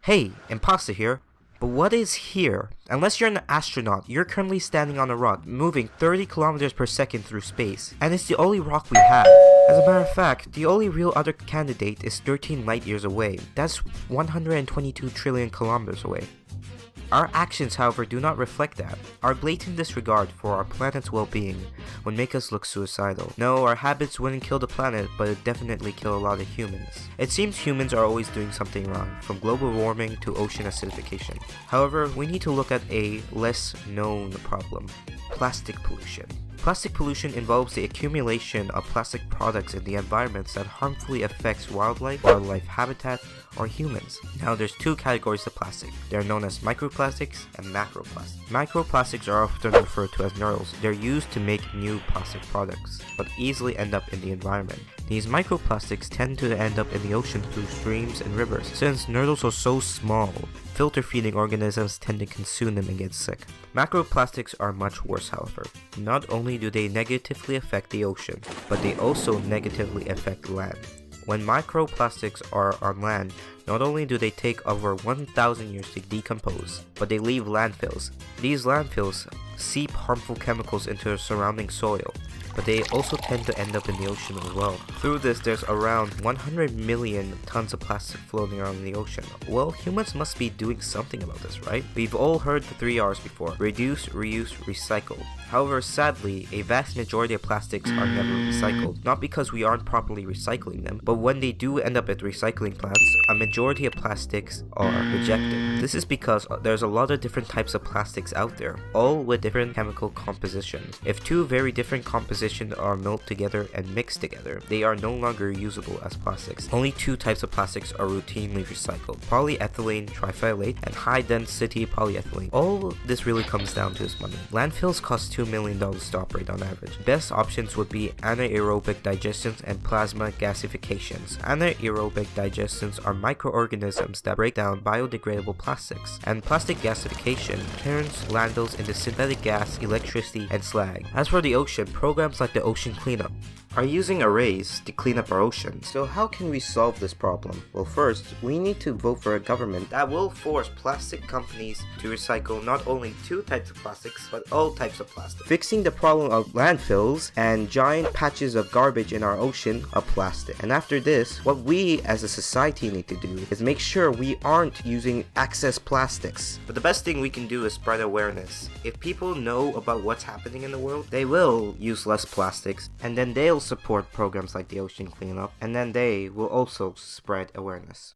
Hey, imposter here. But what is here? Unless you're an astronaut, you're currently standing on a rock, moving 30 kilometers per second through space, and it's the only rock we have. As a matter of fact, the only real other candidate is 13 light years away. That's 122 trillion kilometers away. Our actions, however, do not reflect that. Our blatant disregard for our planet's well-being would make us look suicidal. No, our habits wouldn't kill the planet, but it'd definitely kill a lot of humans. It seems humans are always doing something wrong, from global warming to ocean acidification. However, we need to look at a less known problem: plastic pollution. Plastic pollution involves the accumulation of plastic products in the environments that harmfully affects wildlife habitat, or humans. Now there's two categories of plastic. They're known as microplastics and macroplastics. Microplastics are often referred to as nurdles. They're used to make new plastic products, but easily end up in the environment. These microplastics tend to end up in the ocean through streams and rivers. Since nurdles are so small, filter-feeding organisms tend to consume them and get sick. Macroplastics are much worse, however. Not only do they negatively affect the ocean, but they also negatively affect land. When microplastics are on land, not only do they take over 1,000 years to decompose, but they leave landfills. These landfills seep harmful chemicals into the surrounding soil, but they also tend to end up in the ocean as well. Through this, there's around 100 million tons of plastic floating around in the ocean. Well, humans must be doing something about this, right? We've all heard the 3 R's before: reduce, reuse, recycle. However, sadly, a vast majority of plastics are never recycled. Not because we aren't properly recycling them, but when they do end up at recycling plants, a majority of plastics are rejected. This is because there's a lot of different types of plastics out there, all with different chemical compositions. If two very different compositions are melted together and mixed together, they are no longer usable as plastics. Only 2 types of plastics are routinely recycled: polyethylene triphthalate and high-density polyethylene. All this really comes down to is money. Landfills cost $2 million to operate on average. Best options would be anaerobic digestions and plasma gasifications. Anaerobic digestions are microorganisms that break down biodegradable plastics, and plastic gasification turns landfills into synthetic gas, electricity, and slag. As for the ocean, programs like the Ocean Cleanup are using arrays to clean up our ocean. So how can we solve this problem? Well, first, we need to vote for a government that will force plastic companies to recycle not only 2 types of plastics, but all types of plastic. Fixing the problem of landfills and giant patches of garbage in our ocean of plastic. And after this, what we as a society need to do is make sure we aren't using excess plastics. But the best thing we can do is spread awareness. If people know about what's happening in the world, they will use less plastics, and then they'll support programs like the Ocean Cleanup, and then they will also spread awareness.